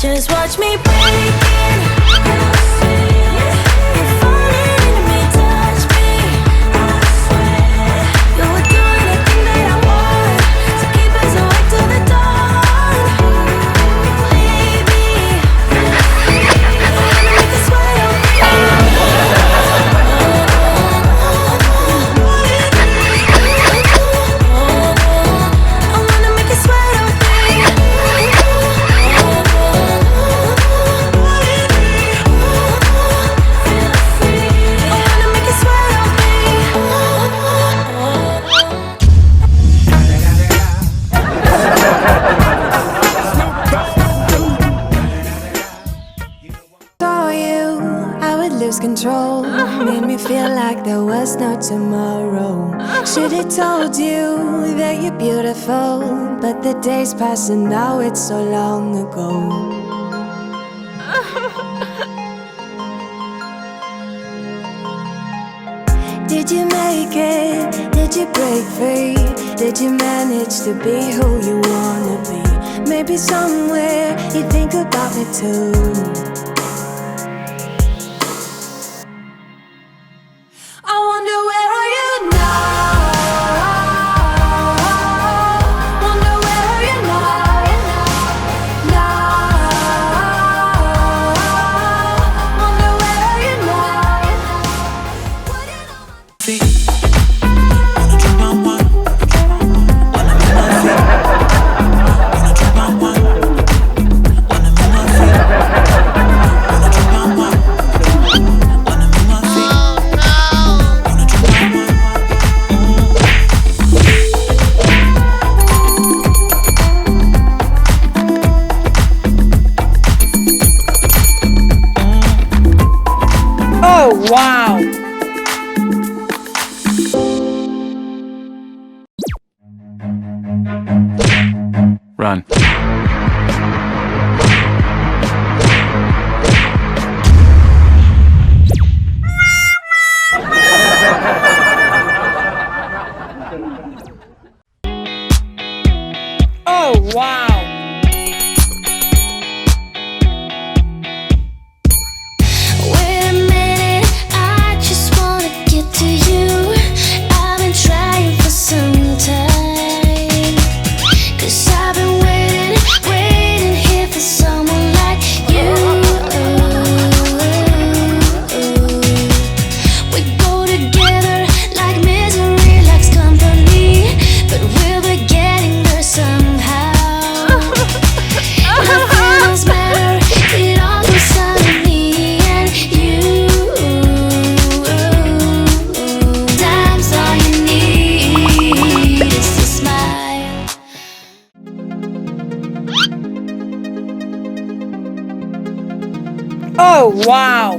Just watch me breaking. You're falling into me, touch me. I swear you would do anything that I want, so keep us awake till the dawn. Baby, I wanna make you sweat on me. I wanna make you sweat on me. Saw you, I would lose control. Made me feel like there was no tomorrow. Should've told you that you're beautiful, but the days pass and now it's so long ago. Did you make it? Did you break free? Did you manage to be who you wanna be? Maybe somewhere you think about me too. I wonder where are you now? Wonder where are you now? Wonder where are you now? What do you know? Oh, wow! Run. Oh, wow! Wait a minute, I just wanna get to you. I've been trying for some time, 'cause I've been waiting here for someone like you. We go together like misery likes company, but we'll be getting there somehow. Nothing else matters, it all comes down to me and you. Time's all you need is to smile. Oh, wow!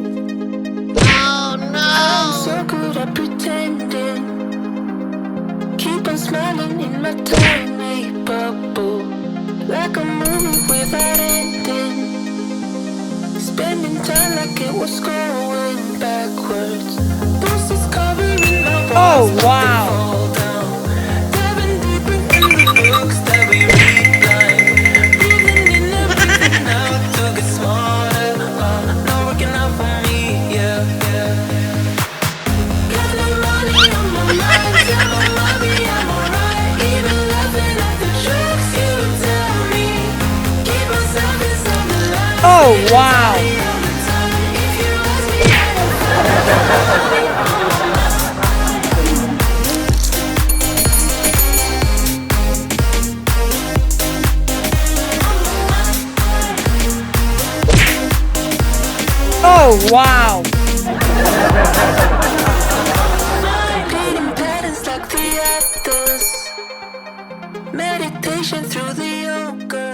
I'm so good at pretending. Keep on smiling in my tiny bubble, like a movie without ending. Spending time like it was going backwards. Bruises covering my walls, Oh, but they wow. fall down. Diving deeper in the books that we read blind. Breathing in everything out to get smarter. Not working out for me, yeah, yeah. Got no money on my mind, tell my mommy I'm alright. Even laughing at the jokes you tell me. Keep myself inside the line. Oh, wow! All the time. If you ask me, I don't know. Oh, wow! Repeating patterns like the others. Meditation through the yoga.